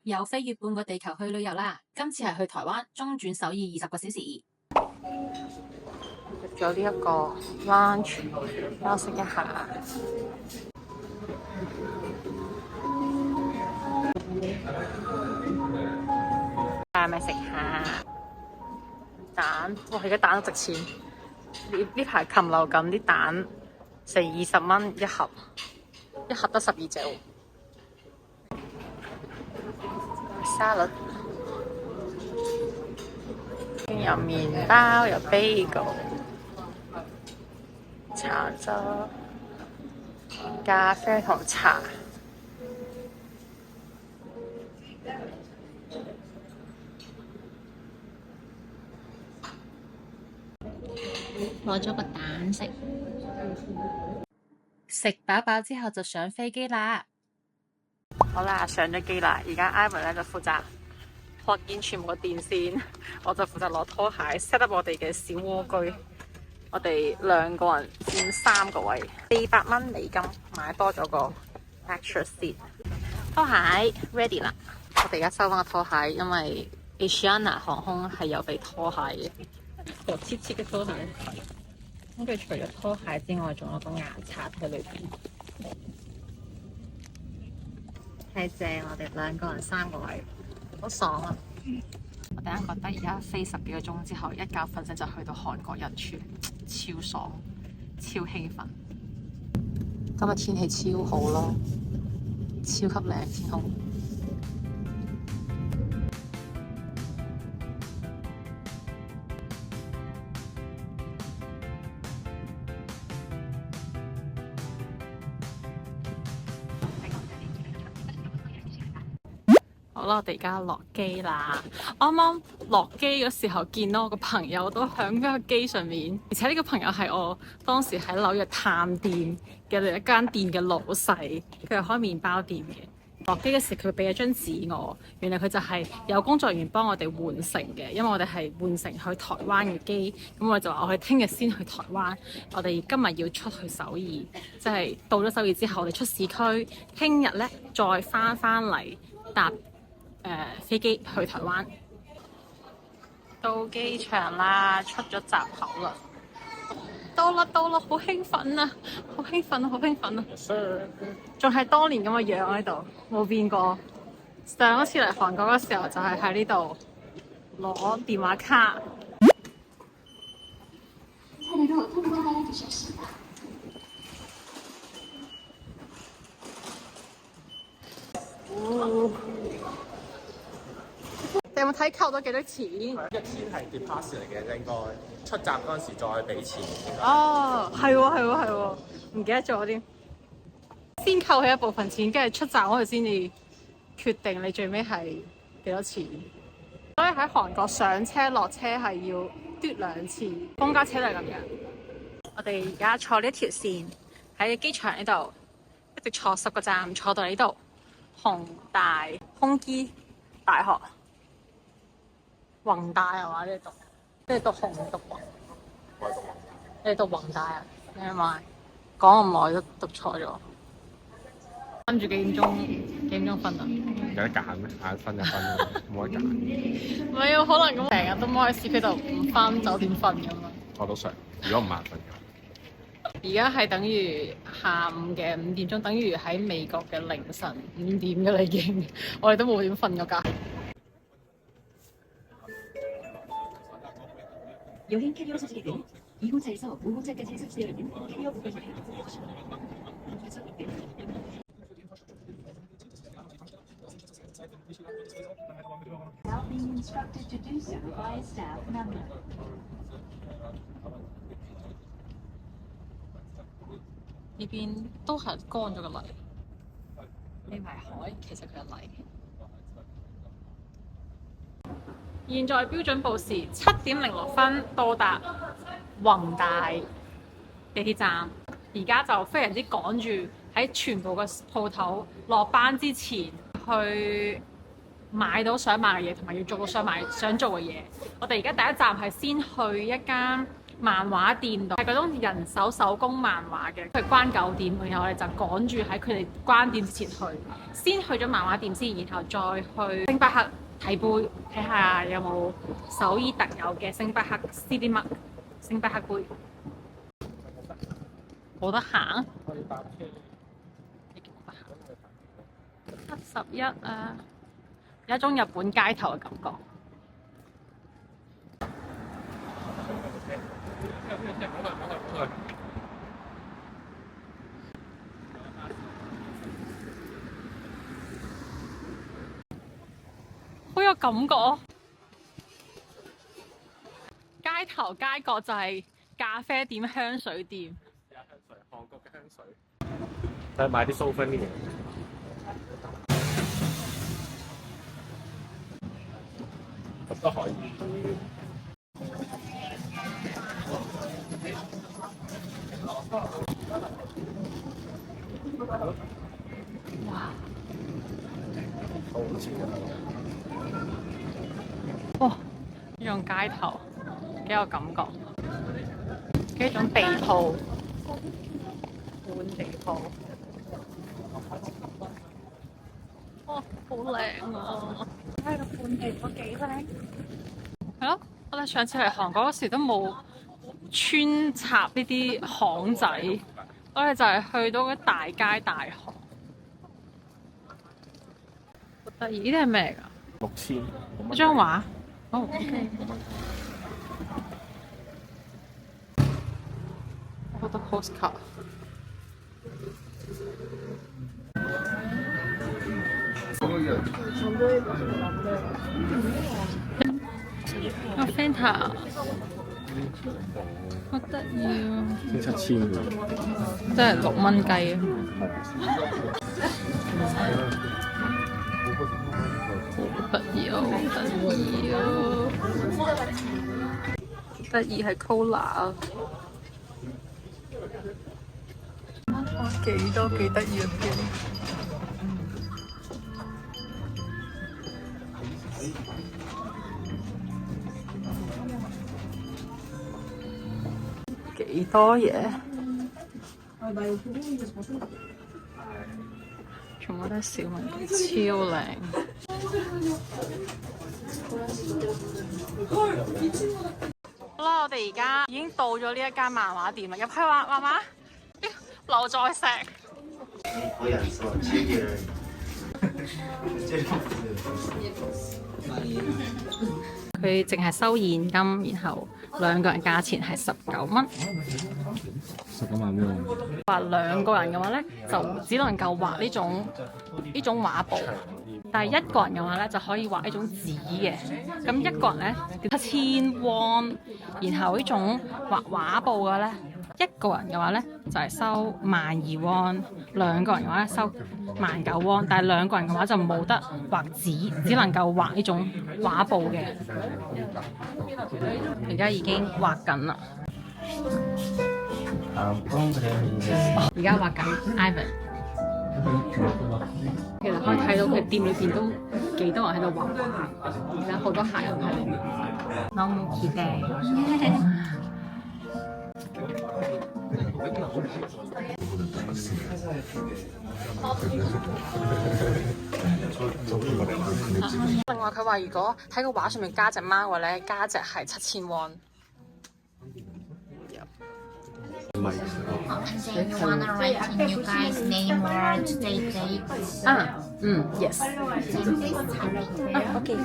又飛越半個地球去旅遊啦！今次係去台灣，中轉首爾20個小時。入咗呢一個 lunch，休息一下。係咪食下蛋？哇！而家蛋都值錢。呢排禽流感啲蛋成20蚊一盒，一盒得12隻喎。沙律，有麵包，有 bagel， 茶汁、咖啡同茶。攞咗個蛋食，食飽飽之後就上飛機啦。好啦，上咗機啦，而家 Ivan 咧就負責學見全部嘅電線，我就負責攞拖鞋 set up 我哋嘅小蝸居。我哋2個人佔3個位，400蚊美金買多咗個 extra seat。拖鞋 ready 啦，我哋而家收翻個拖鞋，因為 Asiana 航空係有俾拖鞋嘅，個切切嘅拖鞋。咁佢除咗拖鞋之外，仲有個牙刷喺裏邊。係正，我哋2個人3個位，好爽啊！我突然間覺得而家飛10幾個鐘之後，一覺瞓醒就去到韓國日出，超爽，超興奮。今日天氣超好咯，超級靚天空。好啦，我哋而家落機啦。啱啱落機嘅時候，見到我個朋友都喺嗰個機上面，而且呢個朋友係我當時喺紐約探店嘅另一間店嘅老細，佢係開麵包店嘅。落機嘅時候，佢俾咗張紙我，原來佢就係有工作人員幫我哋換乘嘅，因為我哋係換乘去台灣嘅機，咁我就話我哋聽日先去台灣，我哋今日要出去首爾，即係到咗首爾之後，我哋出市區，聽日咧再翻嚟搭飛機去台灣。到機場啦，出咗閘口啦，到啦，好興奮啊！好興奮啊！仲係當年咁嘅樣喺度，冇變過。上一次嚟韓國嗰時候就係喺呢度攞電話卡。你有冇睇扣咗幾多錢？1天係 deposit 嚟嘅，應該出閘嗰陣時再俾錢。哦，係，唔記得咗添。先扣起一部分錢，跟住出閘嗰度先至決定你最尾係幾多錢。所以喺韓國上車落車係要嘟2次，公交車都係咁樣。我哋而家坐呢一條線喺機場呢度，一直坐10個站，坐到呢度弘大空基大學。弘大係嘛？呢度，即係讀弘讀弘。我係讀弘。你讀弘大啊？你係咪講咁耐都讀錯咗？跟住幾點鐘瞓啊？有得揀咩？瞓就瞓，冇得揀。唔係啊，可能咁成日都踎喺市區度唔翻酒店瞓咁啊。我都想，如果唔眼瞓嘅。而家係等於下午嘅5點鐘，等於喺美國嘅凌晨5點嘅啦已經。我哋都冇點瞓過覺。여행 캐리어 소지객은 이호차에서 5호차까지 설치되어 있는 캐리어 부분을 Now being instructed to do so by a staff member. 呢邊都係乾咗個泥，呢排海其實佢係泥。現在標準報時7點06分到達弘大地鐵站，而家就非常之趕住喺全部嘅鋪頭落班之前去買到想買嘅嘢，同埋要做到想做嘅嘢。我哋而家第一站係先去一間漫畫店度，係嗰種人手工漫畫嘅。佢關9點，然後我哋就趕住喺佢哋關店之前去，先去咗漫畫店先，然後再去星巴克睇杯，睇下有冇首爾特有嘅星巴克 CD Mug 星巴克杯。冇得行？可以搭車。71啊，有一種日本街頭嘅感覺。好有感覺啊！街頭街角就係咖啡店、香水店。有香水，韓國嘅香水。睇買啲蘇芬啲嘢。咁都可以。哇！哇！呢種街頭幾有感覺，呢種地鋪，本地鋪，哇！好靚啊！睇個本地鋪幾靚。係咯，我哋上次嚟韓國嗰時都冇穿插呢啲巷仔，我哋就係去到嗰大街大巷。好得意，呢啲係咩嚟㗎6000。嗰張畫？哦，OK。好多 postcard。個 Fanta 好得意啊！先7000喎。即係6蚊雞啊！好得意啊！好得意啊！得意係 Cola 啊！幾多幾得意啊！幾多嘢？全部都係小文具，超靚。好啦，我哋而家已經到咗呢一間漫畫店啦，入去畫漫畫，劉在石。佢淨係收現金，然後2個人價錢係19蚊。19萬喎。畫2個人嘅話咧，就只能夠畫呢種畫布。但係1個人嘅話咧，就可以畫呢種紙嘅。咁1個人咧7000 won，然後呢種畫畫布嘅咧，1個人嘅話咧就係收12,000 won，2個人嘅話咧收19,000 won。但係2個人嘅話就冇得畫紙，只能夠畫呢種畫布嘅。而家已經畫緊啦。而家畫緊 Ivan。其實可以睇到佢店裏邊都幾多人喺度畫畫，而家好多客人喺裏面。너무 기대。另外佢話如果喺個畫上面加隻貓嘅話咧，加隻係7000 won。And then you wanna write in you guys' name, word, date. Yes. OK.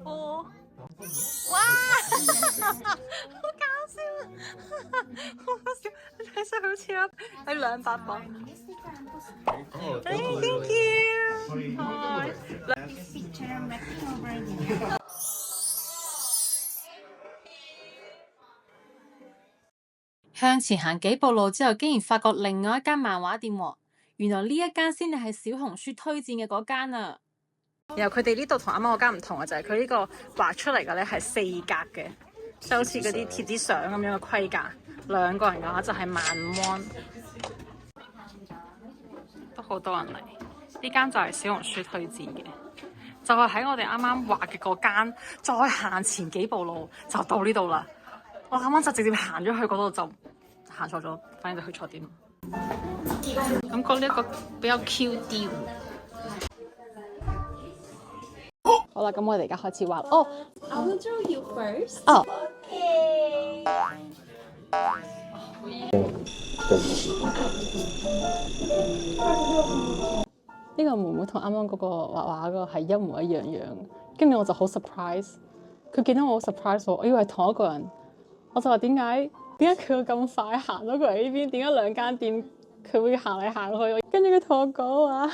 哦，哇，好搞笑啊！好搞笑，睇上好似係200磅。Thank you. Picture I'm writing over again. 向前行幾步路之後，竟然發覺另外一間漫畫店喎。原來呢一間先至係小紅書推薦嘅嗰間啊！然後佢哋呢度同啱啱嗰間唔同嘅就係佢呢個畫出嚟嘅咧係4格嘅，就好似嗰啲貼紙相咁樣嘅規格。2個人嘅話就係15,000 won，都好多人嚟。呢間就係小紅書推薦嘅。就係喺我哋啱啱畫嘅嗰間，再行前幾步路就到呢度啦。我啱啱就直接行咗去嗰度就行錯咗，反正就去錯點。感覺呢一個比較 Q 啲。好啦，咁我哋而家開始畫。哦 I will draw you first. 哦，呢個妹妹同啱啱嗰個畫畫嗰個係一模一樣，跟住我就好 surprise。佢見到我好 surprise 喎，我以為係同一個人，我就話點解佢會咁快行到過嚟呢邊？點解兩間店佢會行嚟行去？跟住佢同我講話，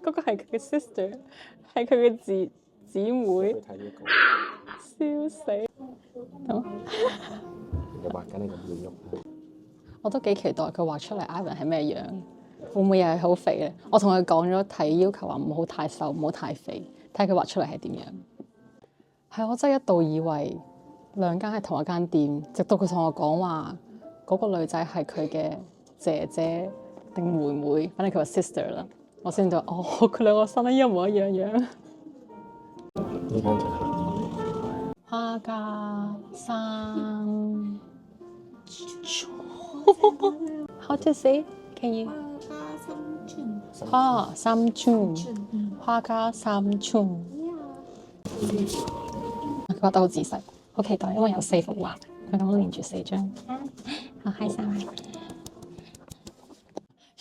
嗰個係佢嘅 sister， 係佢嘅姊妹。笑死！你畫緊你個面肉。我都幾期待佢畫出嚟 Ivan 係咩樣，會唔會又係好肥咧？我同佢講咗睇要求話唔好太瘦，唔好太肥，睇佢畫出嚟係點樣。係我真係一度以為兩間係同一間店，直到佢同我講話嗰個女仔係佢嘅姐姐定妹妹，反正佢話 sister 啦，我先至話哦，佢兩個生得一模一樣。花加三，How to say? Can you? 花三寸，花加三寸。佢畫得好仔細，好期待，因為有4幅畫，佢咁連住4張，好開心。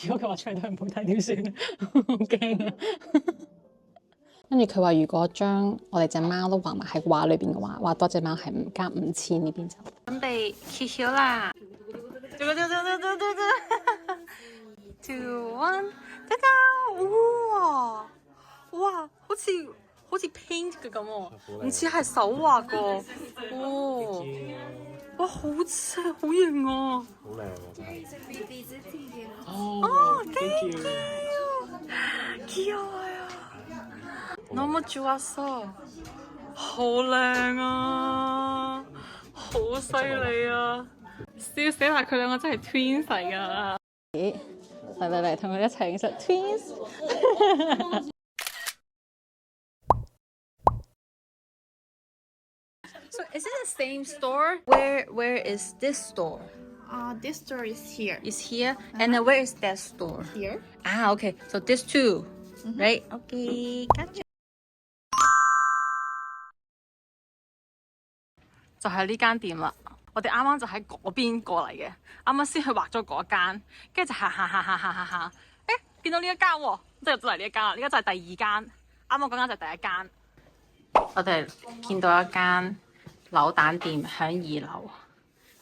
如果佢畫出嚟都係唔好睇點算？好驚啊！跟住佢話，如果將我哋隻貓都畫埋喺畫裏邊嘅話，畫多隻貓係唔加5000呢邊就。準備揭曉啦！2, 1，得㗎！哇，好似 paint 嘅咁喎，唔似係手畫㗎。哇，好正，好型啊！好靚啊！真係。thank you，귀여워요。너무 좋았어，好靚啊，好犀利啊！笑死啦！佢兩個真係 twins 嚟㗎。嚟，同佢一齊影相 twins。So is it the same store? Where is this store? This store is here. Is here, and then where is that store? Here. Okay. So this two, right? Okay, gotcha. 就係呢間店啦。我哋啱啱就喺嗰邊過嚟嘅，啱啱先去畫咗嗰間，跟住就行，見到呢一間喎，即係入咗嚟呢一間啦。呢間就係第2間，啱啱嗰間就係第1間。我哋見到一間扭蛋店喺2樓，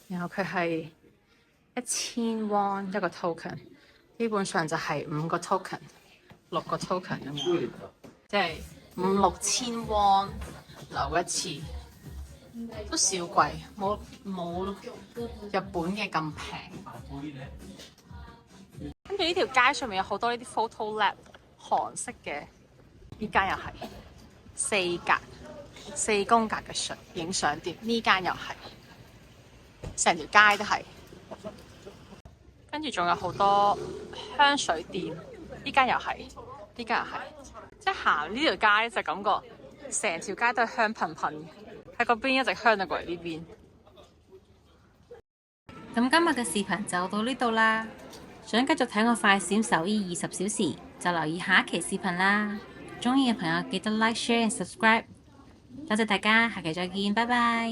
然後佢係1000 won 一個 token， 基本上就係5個 token、6個 token 咁樣，即係5、6千 won 扭一次，都少貴，冇日本嘅咁平。跟住呢條街上面有好多呢啲 photo lab， 韓式嘅，呢間又係4宮格嘅影相店，呢間又係，成條街都係。跟住仲有好多香水店，呢間又係，即係行呢條街就感覺成條街都係香噴噴嘅，喺嗰邊一直香到過嚟呢邊。咁今日嘅視頻就到呢度啦，想繼續睇我快閃首爾20小時，就留意下一期視頻啦。鍾意嘅朋友記得 like、share、subscribe。多謝大家，下期再見，拜拜。